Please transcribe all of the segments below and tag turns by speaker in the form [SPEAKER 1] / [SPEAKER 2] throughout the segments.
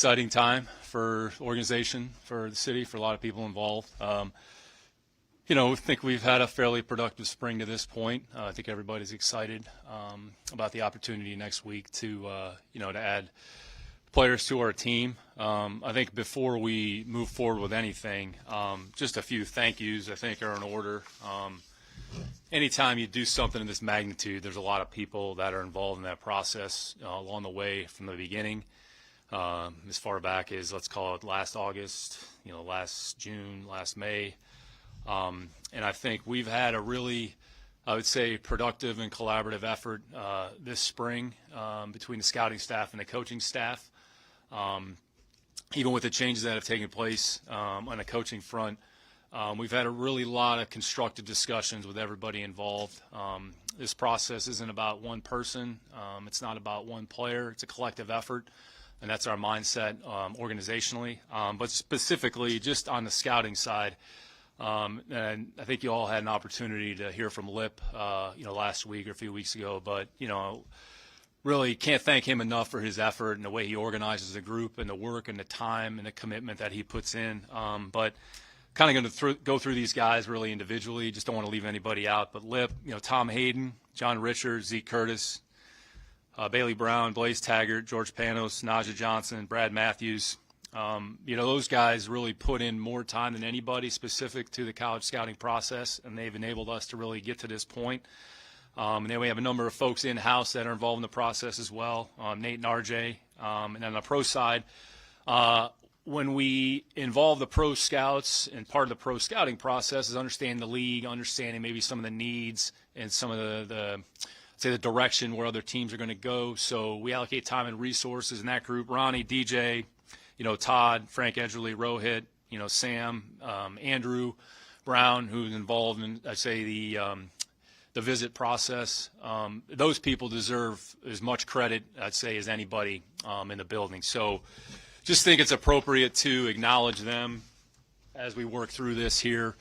[SPEAKER 1] Exciting time for the organization, for the city, for a lot of people involved. I think we've had a fairly productive spring to this point. I think everybody's excited about the opportunity next week to add players to our team. I think before we move forward with anything, just a few thank yous I think are in order. Anytime you do something of this magnitude, there's a lot of people that are involved in that process along the way from the beginning. As far back as, let's call it, last August, last June, last May. And I think we've had a really, I would say, productive and collaborative effort this spring between the scouting staff and the coaching staff. Even with the changes that have taken place on the coaching front, we've had a really lot of constructive discussions with everybody involved. This process isn't about one person. It's not about one player. It's a collective effort. And that's our mindset organizationally. But specifically, just on the scouting side, and I think you all had an opportunity to hear from Lip, last week or a few weeks ago. But, really can't thank him enough for his effort and the way he organizes the group and the work and the time and the commitment that he puts in. But kind of going to go through these guys really individually. Just don't want to leave anybody out. But Lip, Tom Hayden, John Richards, Zeke Curtis, Bailey Brown, Blaze Taggart, George Panos, Najee Johnson, Brad Matthews. Those guys really put in more time than anybody specific to the college scouting process, and they've enabled us to really get to this point. And then we have a number of folks in-house that are involved in the process as well, Nate and RJ. And then on the pro side, when we involve the pro scouts, and part of the pro scouting process is understanding the league, understanding maybe some of the needs and some of the direction where other teams are going to go. So we allocate time and resources in that group. Ronnie, DJ, Todd, Frank Edgerly, Rohit, Sam, Andrew Brown, who's involved in, the visit process. Those people deserve as much credit, I'd say, as anybody in the building. So just think it's appropriate to acknowledge them as we work through this here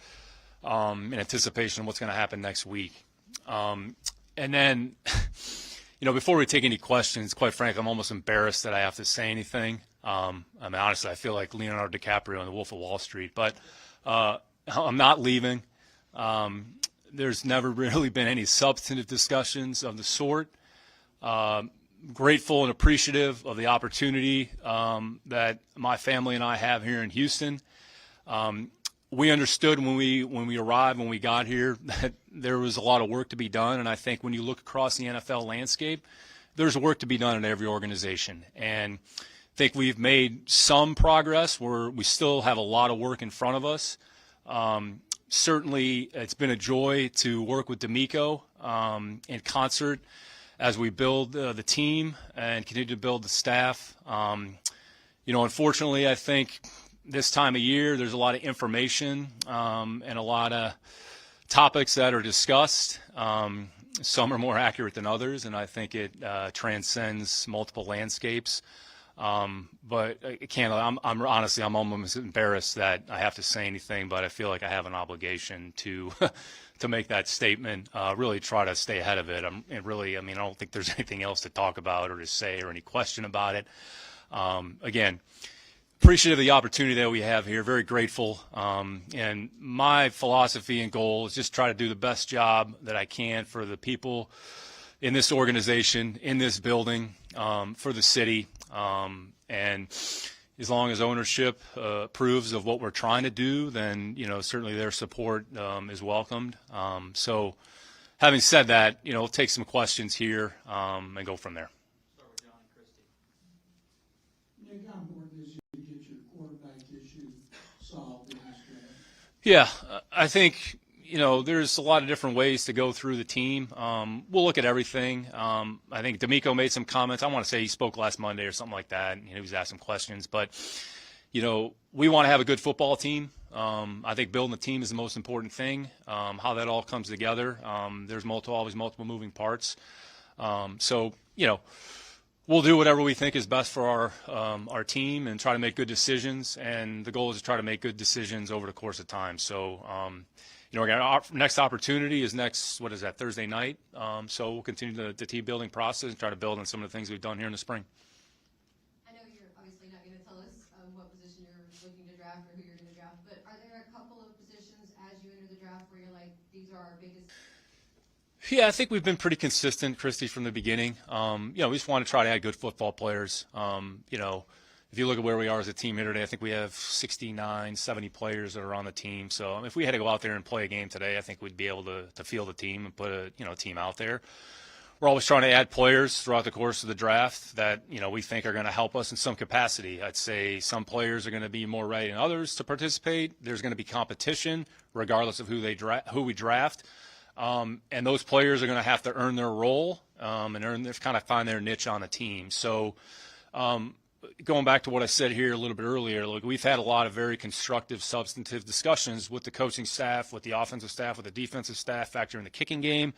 [SPEAKER 1] in anticipation of what's going to happen next week. And then, before we take any questions, quite frankly, I'm almost embarrassed that I have to say anything. Honestly, I feel like Leonardo DiCaprio in The Wolf of Wall Street. But I'm not leaving. There's never really been any substantive discussions of the sort. Grateful and appreciative of the opportunity that my family and I have here in Houston. We understood when we arrived, when we got here, that there was a lot of work to be done. And I think when you look across the NFL landscape, there's work to be done in every organization. And I think we've made some progress where we still have a lot of work in front of us. Certainly, it's been a joy to work with D'Amico in concert as we build the team and continue to build the staff. Unfortunately, I think this time of year, there's a lot of information and a lot of topics that are discussed. Some are more accurate than others, and I think it transcends multiple landscapes. But I can't. I'm honestly, I'm almost embarrassed that I have to say anything, but I feel like I have an obligation to to make that statement. Really try to stay ahead of it. I don't think there's anything else to talk about or to say or any question about it. Again, appreciative of the opportunity that we have here. Very grateful. And my philosophy and goal is just try to do the best job that I can for the people in this organization, in this building, for the city. And as long as ownership approves of what we're trying to do, then, certainly their support is welcomed. So having said that, we'll take some questions here and go from there.
[SPEAKER 2] Start with John and Christy. Nick, how important is it to get your quarterback issue solved in this draft?
[SPEAKER 1] Yeah, I think, there's a lot of different ways to go through the team. We'll look at everything. I think D'Amico made some comments. I want to say he spoke last Monday or something like that. He was asking questions. But, we want to have a good football team. I think building the team is the most important thing. How that all comes together. There's always multiple moving parts. So, we'll do whatever we think is best for our team and try to make good decisions. And the goal is to try to make good decisions over the course of time. So, our next opportunity is Thursday night. So we'll continue the team building process and try to build on some of the things we've done here in the spring.
[SPEAKER 3] I know you're obviously not going to tell what position you're looking to draft or who you're going to draft, but are there a couple of positions as you enter the draft where you're like, these are our biggest?
[SPEAKER 1] Yeah, I think we've been pretty consistent, Christy, from the beginning. We just want to try to add good football players. If you look at where we are as a team here today, I think we have 69, 70 players that are on the team. So if we had to go out there and play a game today, I think we'd be able to field a team and put a team out there. We're always trying to add players throughout the course of the draft that we think are going to help us in some capacity. I'd say some players are going to be more ready than others to participate. There's going to be competition regardless of who we draft. And those players are going to have to earn their role and kind of find their niche on the team. So going back to what I said here a little bit earlier, look, we've had a lot of very constructive, substantive discussions with the coaching staff, with the offensive staff, with the defensive staff, factor in the kicking game,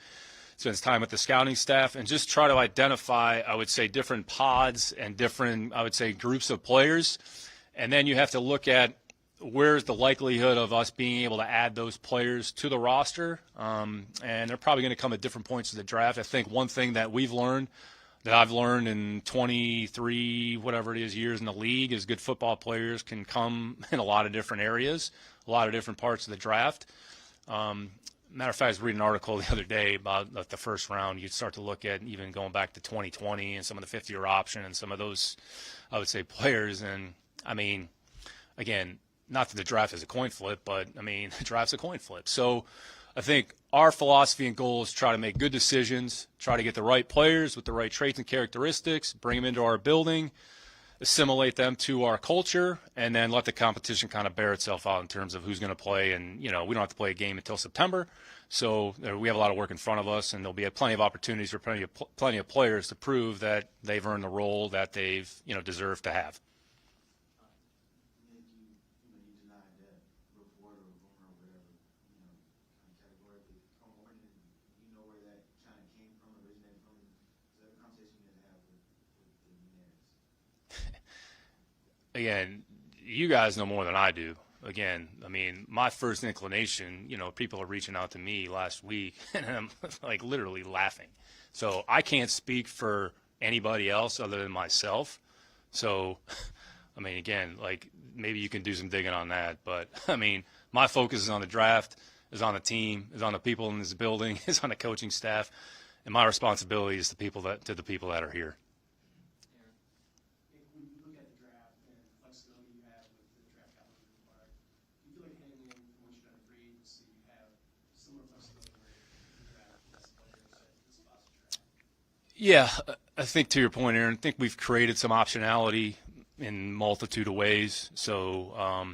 [SPEAKER 1] spends time with the scouting staff, and just try to identify, I would say, different pods and different, I would say, groups of players. And then you have to look at where's the likelihood of us being able to add those players to the roster. And they're probably going to come at different points of the draft. I think one thing that I've learned in 23, whatever it is, years in the league is good football players can come in a lot of different areas, a lot of different parts of the draft. Matter of fact, I was reading an article the other day about the first round. You'd start to look at even going back to 2020 and some of the fifth-year option and some of those, I would say, players. And, I mean, again, not that the draft is a coin flip, but, I mean, the draft's a coin flip. So I think our philosophy and goal is to try to make good decisions, try to get the right players with the right traits and characteristics, bring them into our building, assimilate them to our culture, and then let the competition kind of bear itself out in terms of who's going to play. And, we don't have to play a game until September. So we have a lot of work in front of us, and there'll be plenty of opportunities for plenty of players to prove that they've earned the role that they've, deserved to have. Again, you guys know more than I do. Again, I mean, my first inclination, people are reaching out to me last week, and I'm like literally laughing. So I can't speak for anybody else other than myself. So, I mean, again, like maybe you can do some digging on that. But, I mean, my focus is on the draft, is on the team, is on the people in this building, is on the coaching staff, and my responsibility is to the people that are here. Yeah, I think to your point, Aaron, I think we've created some optionality in multitude of ways. So,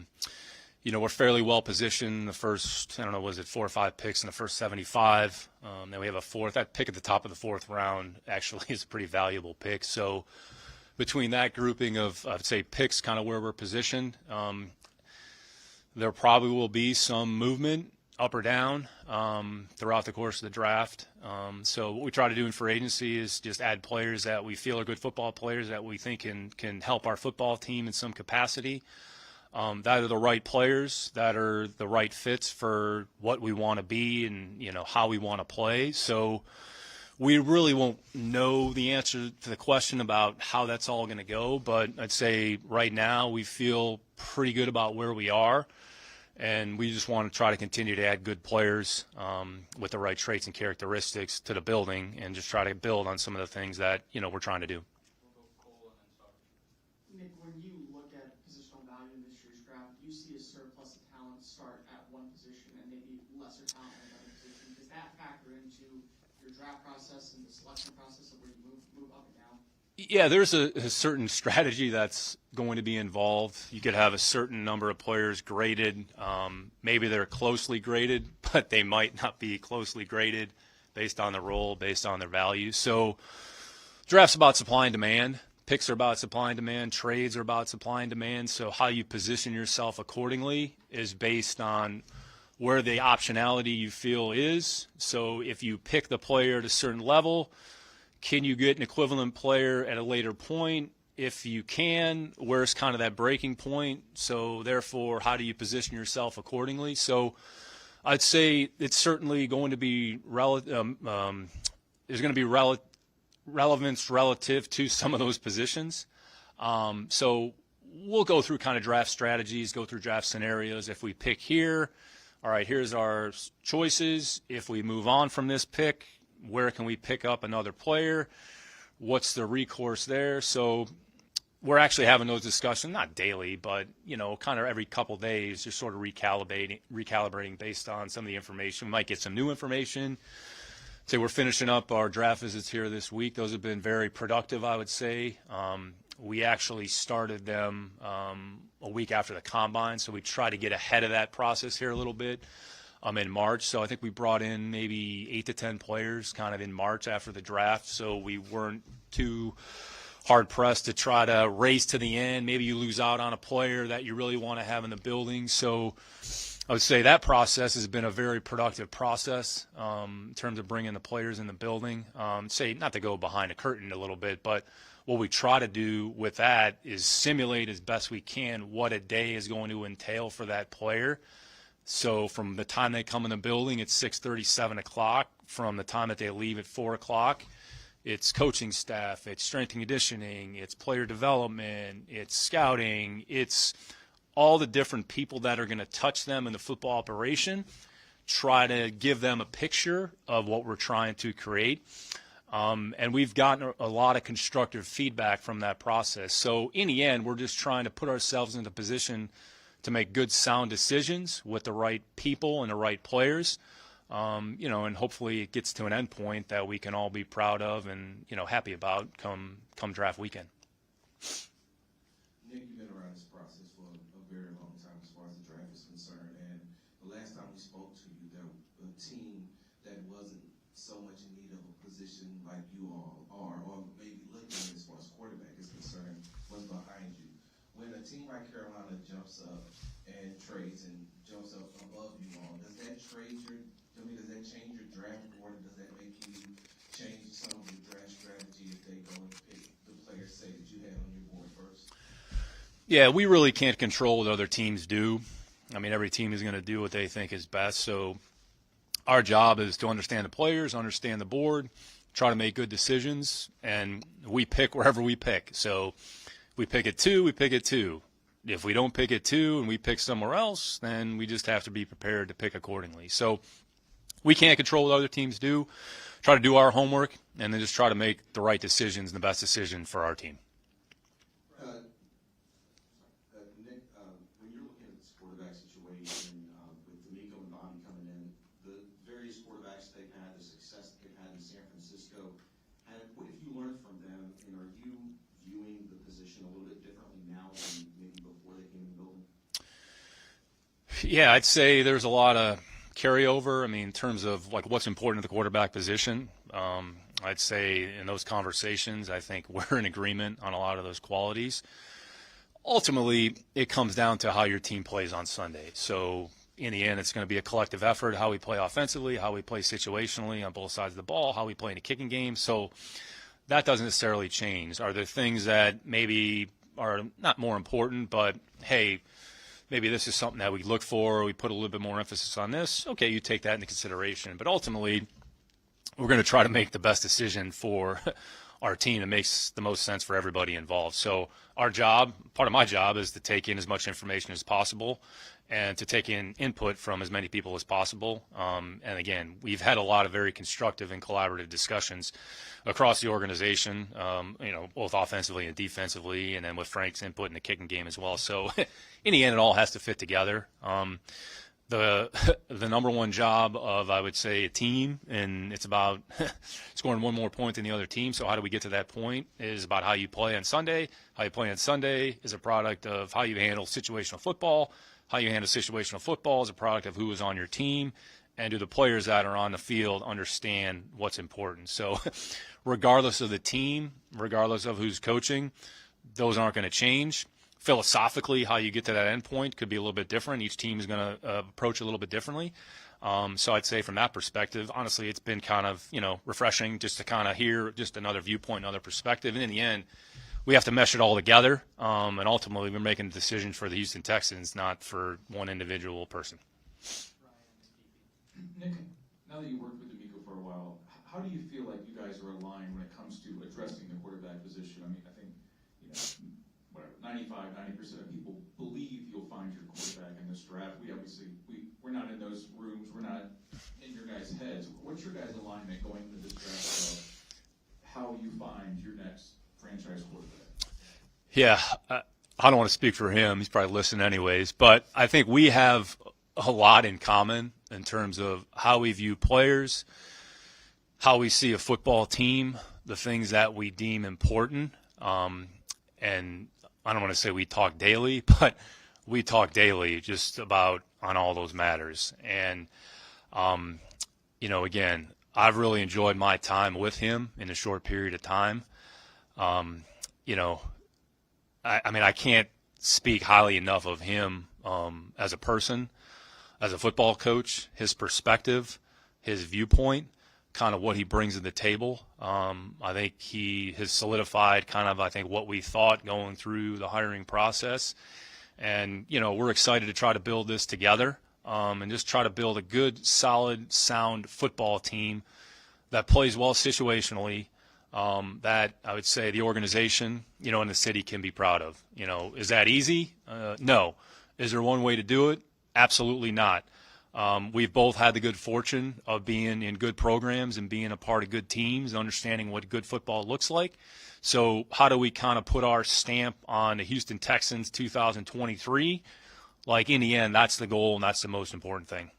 [SPEAKER 1] we're fairly well positioned in the first, 4 or 5 picks in the first 75. Then we have a fourth. That pick at the top of the fourth round actually is a pretty valuable pick. So between that grouping of, I'd say, picks kind of where we're positioned, there probably will be some movement up or down throughout the course of the draft. So what we try to do in free agency is just add players that we feel are good football players that we think can help our football team in some capacity. That are the right players, that are the right fits for what we want to be and, how we want to play. So we really won't know the answer to the question about how that's all going to go. But I'd say right now we feel pretty good about where we are. And we just want to try to continue to add good players with the right traits and characteristics to the building and just try to build on some of the things that, we're trying to do.
[SPEAKER 4] Nick, when you look at positional value in this year's draft, do you see a surplus of talent start at one position and maybe lesser talent in another position? Does that factor into your draft process and the selection process of where you move up and down?
[SPEAKER 1] Yeah, there's a certain strategy that's going to be involved. You could have a certain number of players graded. Maybe they're closely graded, but they might not be closely graded based on the role, based on their value. So draft's about supply and demand. Picks are about supply and demand. Trades are about supply and demand. So how you position yourself accordingly is based on where the optionality you feel is. So if you pick the player at a certain level, can you get an equivalent player at a later point? If you can, where's kind of that breaking point? So therefore, how do you position yourself accordingly? So I'd say it's certainly going to be there's going to be relevance relative to some of those positions. So we'll go through kind of draft strategies, go through draft scenarios. If we pick here, all right, here's our choices. If we move on from this pick, where can we pick up another player? What's the recourse there? So we're actually having those discussions, not daily, but, kind of every couple of days, just sort of recalibrating based on some of the information. We might get some new information. Say we're finishing up our draft visits here this week. Those have been very productive, I would say. We actually started them a week after the combine, so we try to get ahead of that process here a little bit in March. So I think we brought in maybe 8 to 10 players kind of in March after the draft, so we weren't too hard-pressed to try to race to the end. Maybe you lose out on a player that you really want to have in the building. So I would say that process has been a very productive process in terms of bringing the players in the building. Say, not to go behind a curtain a little bit, but what we try to do with that is simulate as best we can what a day is going to entail for that player. So from the time they come in the building, it's 6:30, 7 o'clock. From the time that they leave at 4 o'clock, it's coaching staff, it's strength and conditioning, it's player development, it's scouting, it's all the different people that are going to touch them in the football operation, try to give them a picture of what we're trying to create. And we've gotten a lot of constructive feedback from that process. So in the end, we're just trying to put ourselves in the position to make good, sound decisions with the right people and the right players. And hopefully it gets to an end point that we can all be proud of and, happy about come draft weekend.
[SPEAKER 5] Nick, you've been around this process for a very long time as far as the draft is concerned, and the last time we spoke to you, there was a team that wasn't so much in need of a position like you all are, or maybe looking at it as far as quarterback is concerned, was behind you. When a team like Carolina jumps up and trades and jumps up above you all, does that change your draft board, and does that make you change some of your draft strategy if they go and pick the players, say, that you had on your board first?
[SPEAKER 1] Yeah, we really can't control what other teams do. I mean, every team is going to do what they think is best. So our job is to understand the players, understand the board, try to make good decisions, and we pick wherever we pick. So if we pick at 2, we pick at 2. If we don't pick at 2 and we pick somewhere else, then we just have to be prepared to pick accordingly. So we can't control what other teams do. Try to do our homework, and then just try to make the right decisions and the best decision for our team.
[SPEAKER 6] Nick, when you're looking at this quarterback situation with D'Amico and Bobby coming in, the various quarterbacks they've had, the success they've had in San Francisco, what have you learned from them, and are you viewing the position a little bit differently now than maybe before they came in the building?
[SPEAKER 1] Yeah, I'd say there's a lot of carryover. I mean, in terms of like what's important to the quarterback position, I'd say in those conversations, I think we're in agreement on a lot of those qualities. Ultimately, it comes down to how your team plays on Sunday. So in the end, it's going to be a collective effort, how we play offensively, how we play situationally on both sides of the ball, how we play in a kicking game. So that doesn't necessarily change. Are there things that maybe are not more important, but, hey, maybe this is something that we look for, or we put a little bit more emphasis on this? Okay, you take that into consideration. But ultimately, we're going to try to make the best decision for our team that makes the most sense for everybody involved. So our job, part of my job, is to take in as much information as possible and to take in input from as many people as possible. And again, we've had a lot of very constructive and collaborative discussions across the organization, both offensively and defensively, and then with Frank's input in the kicking game as well. So in the end, it all has to fit together. The number one job of, I would say, a team, and it's about scoring one more point than the other team. So how do we get to that point is about how you play on Sunday. How you play on Sunday is a product of how you handle situational football. How you handle situational football is a product of who is on your team, and do the players that are on the field understand what's important. So regardless of the team, regardless of who's coaching, those aren't going to change. Philosophically, how you get to that end point could be a little bit different. Each team is going to approach it a little bit differently. So I'd say from that perspective, honestly, it's been kind of, refreshing just to kind of hear just another viewpoint, another perspective. And in the end, we have to mesh it all together. And ultimately, we're making a decision for the Houston Texans, not for one individual person.
[SPEAKER 7] Nick, now that you've worked with D'Amico for a while, how do you feel like you guys are aligned when it comes to addressing the quarterback position? I mean, I think, 90% of people believe you'll find your quarterback in this draft. We're not in those rooms. We're not in your guys' heads. What's your guys' alignment going into this draft of how you find your next franchise quarterback?
[SPEAKER 1] Yeah, I don't want to speak for him. He's probably listening anyways. But I think we have a lot in common in terms of how we view players, how we see a football team, the things that we deem important. And I don't want to say we talk daily, but we talk daily just about on all those matters. And, again, I've really enjoyed my time with him in a short period of time. I can't speak highly enough of him as a person, as a football coach, his perspective, his viewpoint, kind of what he brings to the table. I think he has solidified kind of, what we thought going through the hiring process. And, we're excited to try to build this together and just try to build a good, solid, sound football team that plays well situationally, that I would say the organization, and the city can be proud of. Is that easy? No. Is there one way to do it? Absolutely not. We've both had the good fortune of being in good programs and being a part of good teams and understanding what good football looks like. So how do we kind of put our stamp on the Houston Texans 2023? In the end, that's the goal and that's the most important thing.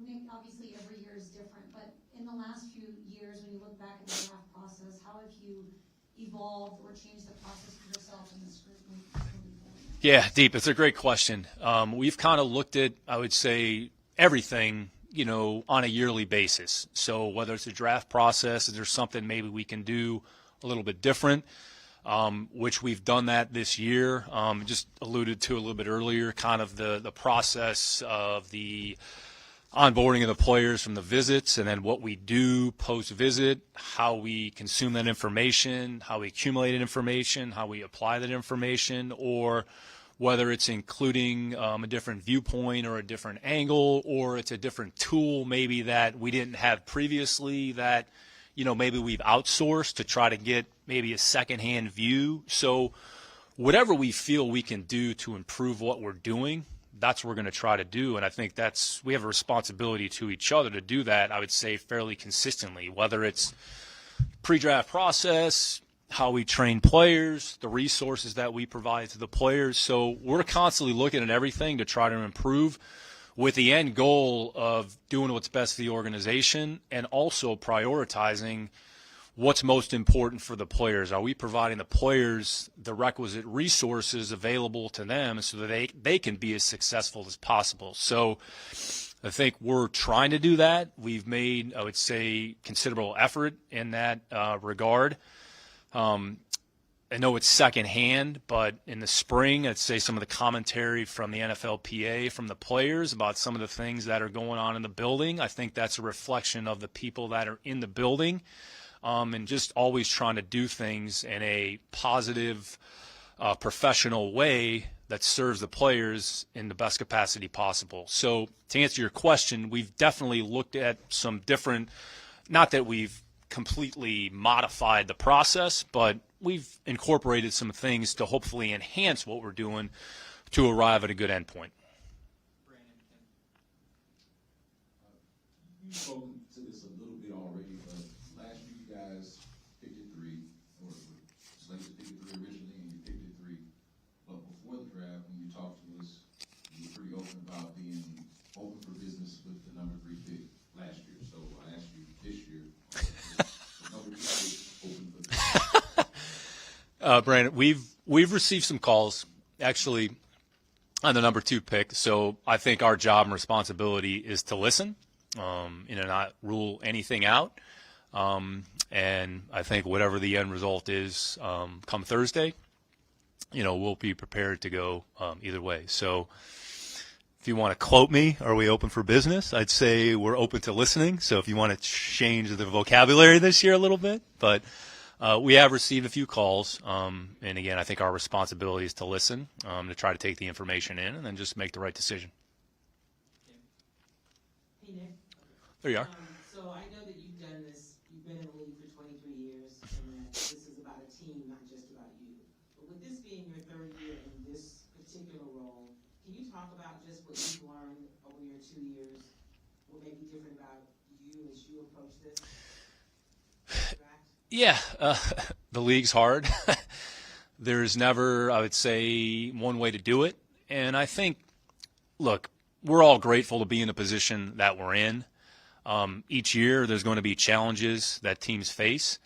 [SPEAKER 8] Nick, obviously every year is different, but in the last few years, when you look back at the draft process, how have you evolved or changed the process for yourself in this group moving forward?
[SPEAKER 1] Yeah, Deep, it's a great question. We've kind of looked at, I would say, everything, on a yearly basis. So whether it's a draft process, is there something maybe we can do a little bit different, which we've done that this year. Just alluded to a little bit earlier, kind of the process of the onboarding of the players from the visits, and then what we do post-visit, how we consume that information, how we accumulate information, how we apply that information, or whether it's including a different viewpoint or a different angle, or it's a different tool maybe that we didn't have previously that, maybe we've outsourced to try to get maybe a secondhand view. So whatever we feel we can do to improve what we're doing, that's what we're going to try to do. And I think we have a responsibility to each other to do that, I would say, fairly consistently, whether it's pre-draft process, how we train players, the resources that we provide to the players. So we're constantly looking at everything to try to improve with the end goal of doing what's best for the organization and also prioritizing what's most important for the players. Are we providing the players the requisite resources available to them so that they can be as successful as possible? So I think we're trying to do that. We've made, I would say, considerable effort in that regard. I know it's secondhand, but in the spring, I'd say some of the commentary from the NFLPA, from the players about some of the things that are going on in the building, I think that's a reflection of the people that are in the building. And just always trying to do things in a positive, professional way that serves the players in the best capacity possible. So to answer your question, we've definitely looked at some different, not that we've completely modified the process, but we've incorporated some things to hopefully enhance what we're doing to arrive at a good endpoint.
[SPEAKER 7] You've spoken to this a little bit already, but last year you guys picked at 3, or slated to pick at 3 originally, and you picked at 3. But before the draft, when you talked to us, you were pretty open about being open for business with the number 3 pick last year. So I asked you this year, the number 2 pick open for business.
[SPEAKER 1] Brandon, we've received some calls, actually, on the number 2 pick. So I think our job and responsibility is to listen. Not rule anything out. And I think whatever the end result is come Thursday, we'll be prepared to go either way. So if you want to quote me, are we open for business? I'd say we're open to listening. So if you want to change the vocabulary this year a little bit. But we have received a few calls. And again, I think our responsibility is to listen, to try to take the information in and then just make the right decision.
[SPEAKER 9] Hey, Nick.
[SPEAKER 1] There you are.
[SPEAKER 9] So I know that you've done this, you've been in the league for 23 years, and that this is about a team, not just about you. But with
[SPEAKER 1] Yeah, the league's hard. There's never, I would say, one way to do it. And I think, look, we're all grateful to be in the position that we're in. Each year, there's going to be challenges that teams face.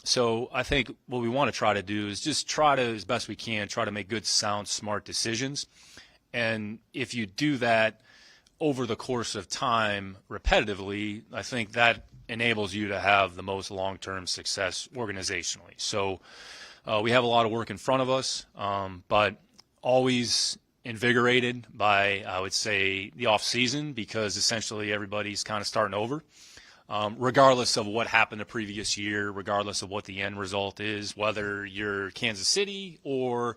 [SPEAKER 1] So I think what we want to try to do is just try to, as best we can, try to make good, sound, smart decisions. And if you do that over the course of time repetitively, I think that enables you to have the most long-term success organizationally. So we have a lot of work in front of us, but always invigorated by, I would say, the off season, because essentially everybody's kind of starting over, regardless of what happened the previous year, regardless of what the end result is, whether you're Kansas City or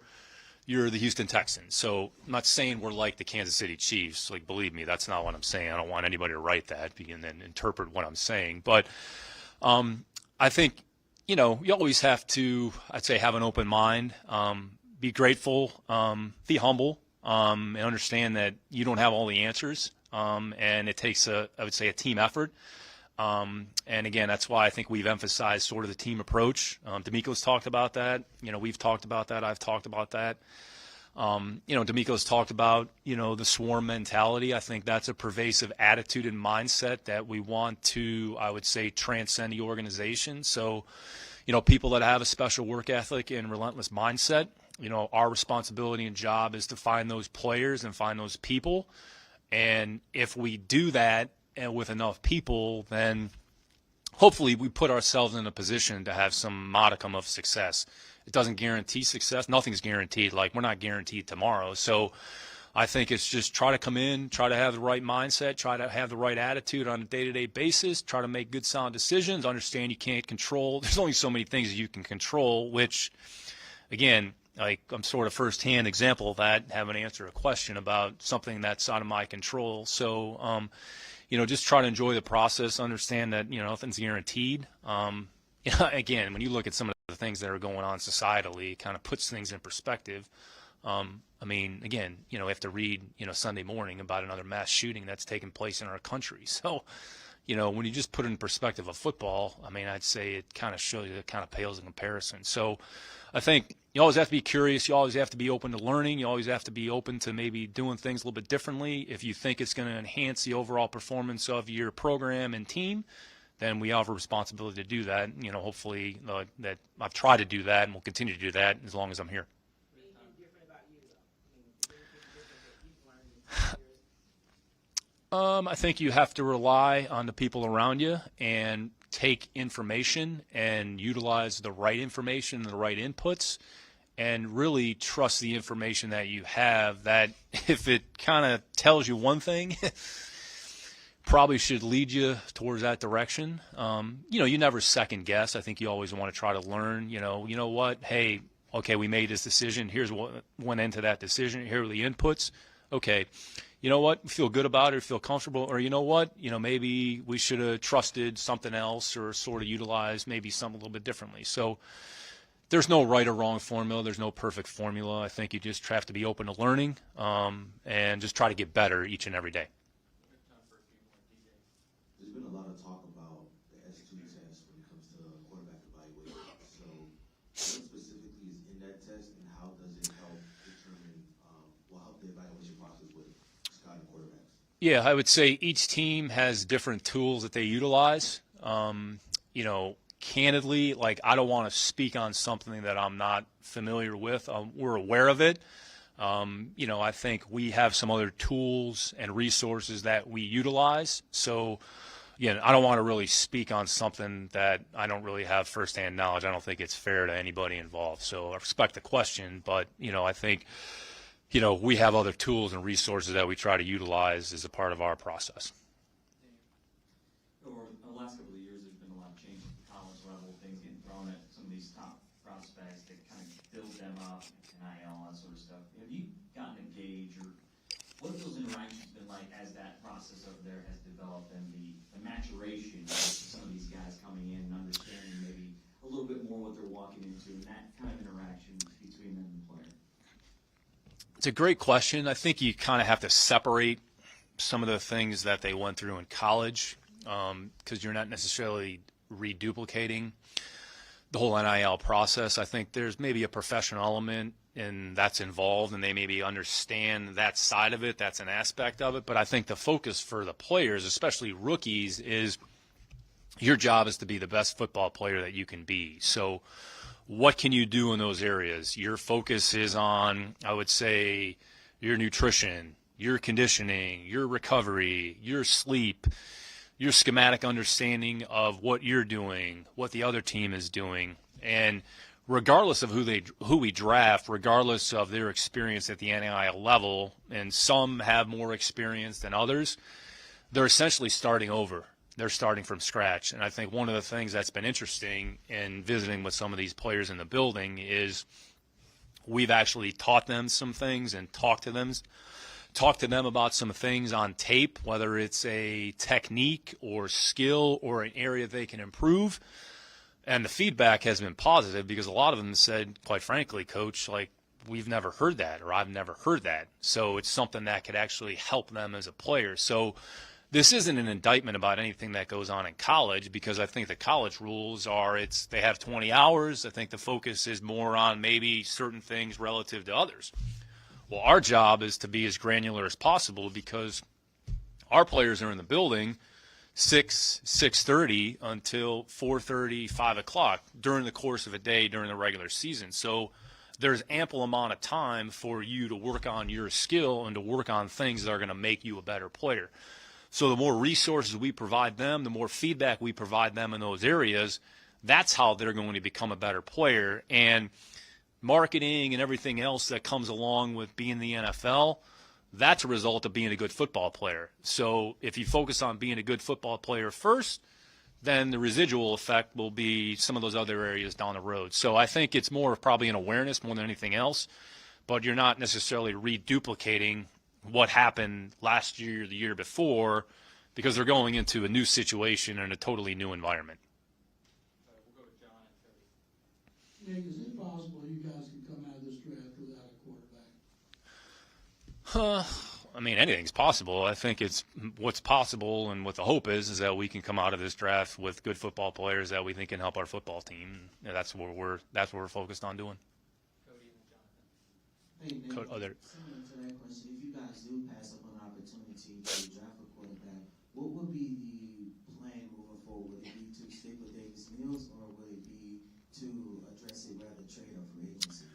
[SPEAKER 1] you're the Houston Texans. So I'm not saying we're like the Kansas City Chiefs. Like, believe me, that's not what I'm saying. I don't want anybody to write that and then interpret what I'm saying. But I think, you always have to, I'd say, have an open mind, be grateful, be humble, and understand that you don't have all the answers. And it takes, I would say, a team effort. And again, that's why I think we've emphasized sort of the team approach. D'Amico's talked about that. We've talked about that. I've talked about that. D'Amico's talked about, the swarm mentality. I think that's a pervasive attitude and mindset that we want to, I would say, transcend the organization. So, people that have a special work ethic and relentless mindset, our responsibility and job is to find those players and find those people. And if we do that, and with enough people, then hopefully we put ourselves in a position to have some modicum of success. It doesn't guarantee success. Nothing's guaranteed. Like, we're not guaranteed tomorrow. So I think it's just try to come in, try to have the right mindset, try to have the right attitude on a day-to-day basis, try to make good, sound decisions, understand you can't control. There's only so many things that you can control, which, again, like, I'm sort of first-hand example of that, having to answer a question about something that's out of my control. So, just try to enjoy the process, understand that, nothing's guaranteed. Again, when you look at some of the things that are going on societally, it kind of puts things in perspective. Again, you have to read, Sunday morning about another mass shooting that's taken place in our country. So, when you just put it in perspective of football, I'd say it kind of shows you, it kind of pales in comparison. So I think you always have to be curious. You always have to be open to learning. You always have to be open to maybe doing things a little bit differently. If you think it's going to enhance the overall performance of your program and team, then we have a responsibility to do that. Hopefully that I've tried to do that and will continue to do that as long as I'm here.
[SPEAKER 9] Anything different about you, though? Anything different that you've learned in these years?
[SPEAKER 1] I think you have to rely on the people around you and take information and utilize the right information and the right inputs, and really trust the information that you have, that if it kind of tells you one thing, probably should lead you towards that direction. You never second guess. I think you always want to try to learn, you know what, hey, okay, we made this decision. Here's what went into that decision. Here are the inputs. Okay, you know what, feel good about it, or feel comfortable, or you know what, maybe we should have trusted something else, or sort of utilized maybe something a little bit differently. So there's no right or wrong formula. There's no perfect formula. I think you just have to be open to learning, and just try to get better each and every day.
[SPEAKER 5] There's been a lot of talk about the S2 test when it comes to quarterback evaluation. So what specifically is in that test, and how does it help determine, help the evaluation process with scouting quarterbacks?
[SPEAKER 1] Yeah, I would say each team has different tools that they utilize. Candidly, like, I don't want to speak on something that I'm not familiar with. We're aware of it. I think we have some other tools and resources that we utilize. So, again, I don't want to really speak on something that I don't really have firsthand knowledge. I don't think it's fair to anybody involved. So I respect the question, but, I think, we have other tools and resources that we try to utilize as a part of our process.
[SPEAKER 10] Over the last couple of years, there's been a lot of change at the college level, things getting thrown at some of these top prospects to kind of build them up, NIL, all that sort of stuff. Have you gotten a gauge, or what have those interactions been like as that process over there has developed, and the maturation of some of these guys coming in and understanding maybe a little bit more what they're walking into, and that kind of interaction between them and the player?
[SPEAKER 1] It's a great question. I think you kind of have to separate some of the things that they went through in college, because you're not necessarily reduplicating the whole NIL process. I think there's maybe a professional element and that's involved, and they maybe understand that side of it. That's an aspect of it. But I think the focus for the players, especially rookies, is your job is to be the best football player that you can be. So what can you do in those areas? Your focus is on, I would say, your nutrition, your conditioning, your recovery, your sleep, your schematic understanding of what you're doing, what the other team is doing. And regardless of who we draft, regardless of their experience at the NIL level, and some have more experience than others, they're essentially starting over. They're starting from scratch. And I think one of the things that's been interesting in visiting with some of these players in the building is we've actually taught them some things and talked to them about some things on tape, whether it's a technique or skill or an area they can improve. And the feedback has been positive because a lot of them said, quite frankly, Coach, like, we've never heard that, or I've never heard that. So it's something that could actually help them as a player. So this isn't an indictment about anything that goes on in college, because I think the college rules are they have 20 hours. I think the focus is more on maybe certain things relative to others. Well, our job is to be as granular as possible because our players are in the building 6:30 until 4:30, 5 o'clock during the course of a day during the regular season. So there's ample amount of time for you to work on your skill and to work on things that are going to make you a better player. So the more resources we provide them, the more feedback we provide them in those areas, that's how they're going to become a better player. And marketing and everything else that comes along with being in the NFL, that's a result of being a good football player. So if you focus on being a good football player first, then the residual effect will be some of those other areas down the road. So I think it's more of probably an awareness more than anything else, but you're not necessarily reduplicating what happened last year or the year before, because they're going into a new situation and a totally new environment.
[SPEAKER 9] We'll go to John and Cody.
[SPEAKER 2] Nick, is it possible you guys can come out of this draft without a quarterback?
[SPEAKER 1] I mean, anything's possible. I think it's what's possible, and what the hope is that we can come out of this draft with good football players that we think can help our football team. And that's what we're focused on doing.
[SPEAKER 9] Cody and Jonathan.
[SPEAKER 11] Hey, Nick,
[SPEAKER 1] Other.
[SPEAKER 11] similar to that question, if you guys do pass up an opportunity to draft a quarterback, what would be the plan moving forward? Would it be to stick with Davis Mills, or would it be to address it rather trade up free agency?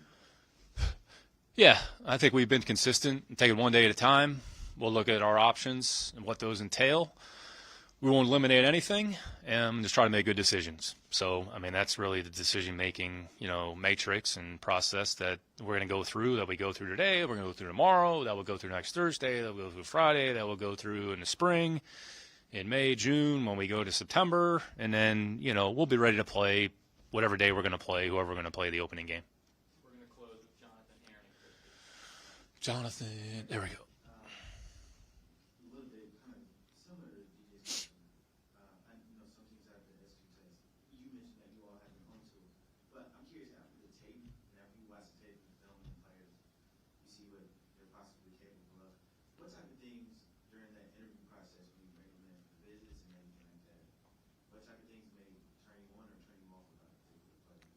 [SPEAKER 1] Yeah, I think we've been consistent, take it one day at a time. We'll look at our options and what those entail. We won't eliminate anything, and just try to make good decisions. So, I mean, that's really the decision-making, matrix and process that we're going to go through, that we go through today, we're going to go through tomorrow, that will go through next Thursday, that will go through Friday, that will go through in the spring, in May, June, when we go to September, and then, we'll be ready to play whatever day we're going to play, whoever we're going to play the opening game.
[SPEAKER 9] We're going to close with Jonathan, Aaron, and Christy.
[SPEAKER 1] Jonathan, there we go.
[SPEAKER 6] A little bit kind of similar to DJ's question. I know some teams have the SQ test. You mentioned that you all have your own tool, but I'm curious, after the tape, and after you watch the tape and film and players, you see what they're possibly capable of. What type of things during that interview process when you bring them in for visits and everything like that? What type of things may turn you on or turn you off about a particular player?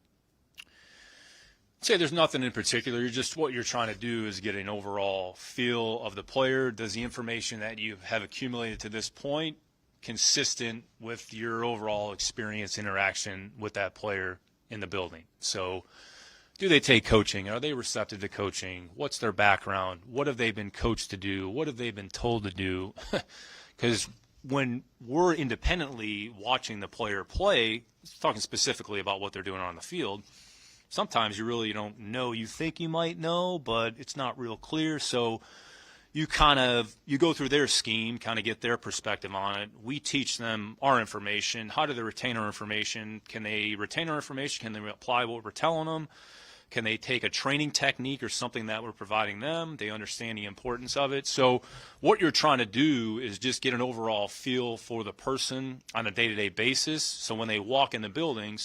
[SPEAKER 1] Say there's nothing in particular. What you're trying to do is get an overall feel of the player. Does the information that you have accumulated to this point consistent with your overall experience, interaction with that player in the building? So do they take coaching? Are they receptive to coaching? What's their background? What have they been coached to do? What have they been told to do? Because when we're independently watching the player play, talking specifically about what they're doing on the field, sometimes you really don't know. You think you might know, but it's not real clear. So you go through their scheme, kind of get their perspective on it. We teach them our information. How do they retain our information? Can they retain our information? Can they apply what we're telling them? Can they take a training technique or something that we're providing them? They understand the importance of it. So what you're trying to do is just get an overall feel for the person on a day-to-day basis. So when they walk in the building,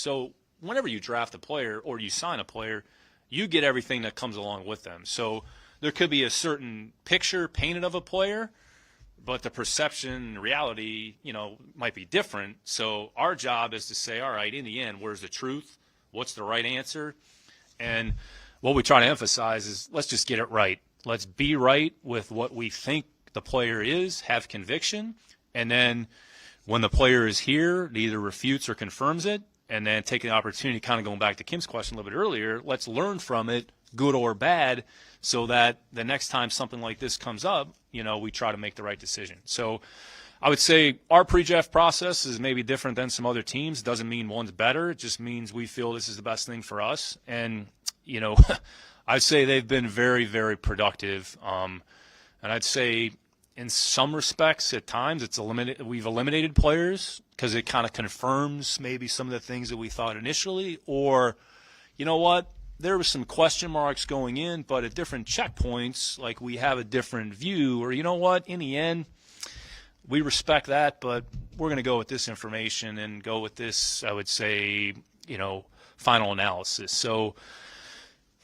[SPEAKER 1] whenever you draft a player or you sign a player, you get everything that comes along with them. So there could be a certain picture painted of a player, but the perception and reality, might be different. So our job is to say, all right, in the end, where's the truth? What's the right answer? And what we try to emphasize is let's just get it right. Let's be right with what we think the player is, have conviction, and then when the player is here, it either refutes or confirms it, and then take an opportunity, kind of going back to Kim's question a little bit earlier, let's learn from it, good or bad, so that the next time something like this comes up, we try to make the right decision. So I would say our pre-draft process is maybe different than some other teams. It doesn't mean one's better. It just means we feel this is the best thing for us. And, I'd say they've been very, very productive. And I'd say in some respects at times we've eliminated players because it kind of confirms maybe some of the things that we thought initially. Or, you know what? There was some question marks going in, but at different checkpoints, like we have a different view, or you know what, in the end, we respect that, but we're going to go with this information and go with this, I would say, final analysis. So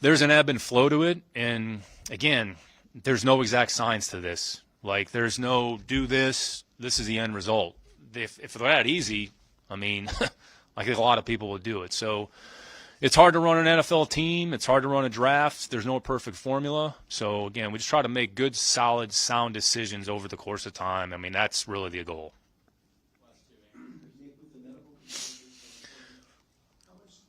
[SPEAKER 1] there's an ebb and flow to it, and again, there's no exact science to this. Like there's no do this is the end result. If they're that easy, I mean, I think a lot of people would do it. So it's hard to run an NFL team. It's hard to run a draft. There's no perfect formula. So, again, we just try to make good, solid, sound decisions over the course of time. I mean, that's really the goal.
[SPEAKER 12] Nick, with the medical community, how much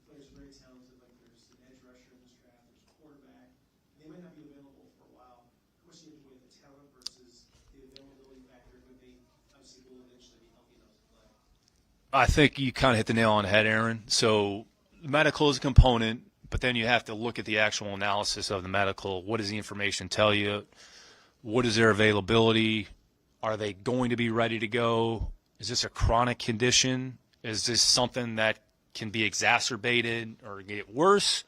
[SPEAKER 12] players are very talented, like there's an edge rusher in this draft, there's a quarterback, they might not be available for a while. How much do you enjoy the talent versus the availability factor when they obviously will eventually be healthy enough to play?
[SPEAKER 1] I think you kind of hit the nail on the head, Aaron. So medical is a component, but then you have to look at the actual analysis of the medical. What does the information tell you? What is their availability? Are they going to be ready to go? Is this a chronic condition? Is this something that can be exacerbated or get worse?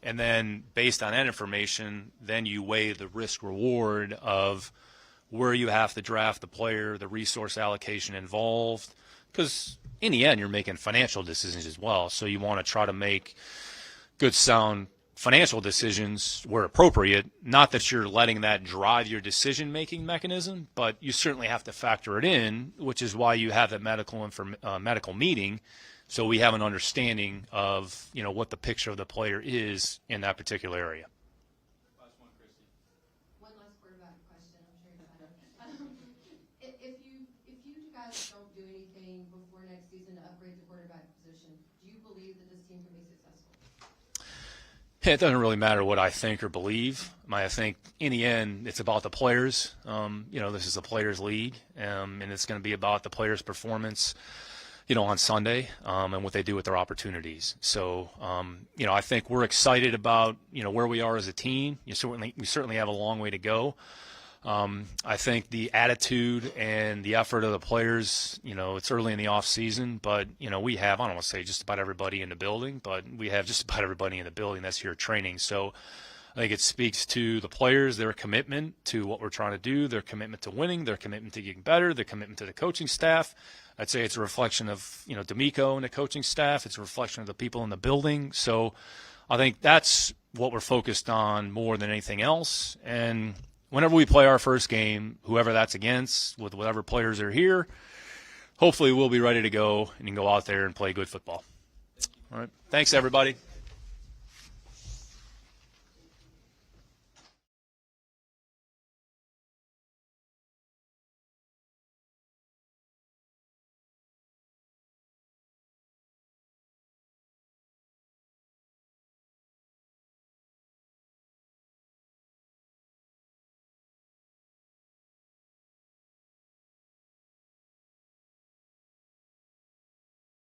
[SPEAKER 1] And then based on that information, then you weigh the risk reward of where you have to draft the player, the resource allocation involved. Because in the end, you're making financial decisions as well. So you want to try to make good, sound financial decisions where appropriate. Not that you're letting that drive your decision-making mechanism, but you certainly have to factor it in, which is why you have that medical meeting, so we have an understanding of what the picture of the player is in that particular area.
[SPEAKER 3] One last quarterback question, I'm sure you have it. If you guys don't do anything before next season to upgrade the quarterback position, do you believe that this team can be successful?
[SPEAKER 1] It doesn't really matter what I think or believe. I think in the end, it's about the players. This is a players' league, and it's going to be about the players' performance, on Sunday, and what they do with their opportunities. So, I think we're excited about, where we are as a team. We certainly have a long way to go. I think the attitude and the effort of the players, it's early in the off season, but, we have, I don't want to say just about everybody in the building, but we have just about everybody in the building that's here training. So I think it speaks to the players, their commitment to what we're trying to do, their commitment to winning, their commitment to getting better, their commitment to the coaching staff. I'd say it's a reflection of, D'Amico and the coaching staff. It's a reflection of the people in the building. So I think that's what we're focused on more than anything else. And whenever we play our first game, whoever that's against, with whatever players are here, hopefully we'll be ready to go and you can go out there and play good football. All right. Thanks, everybody.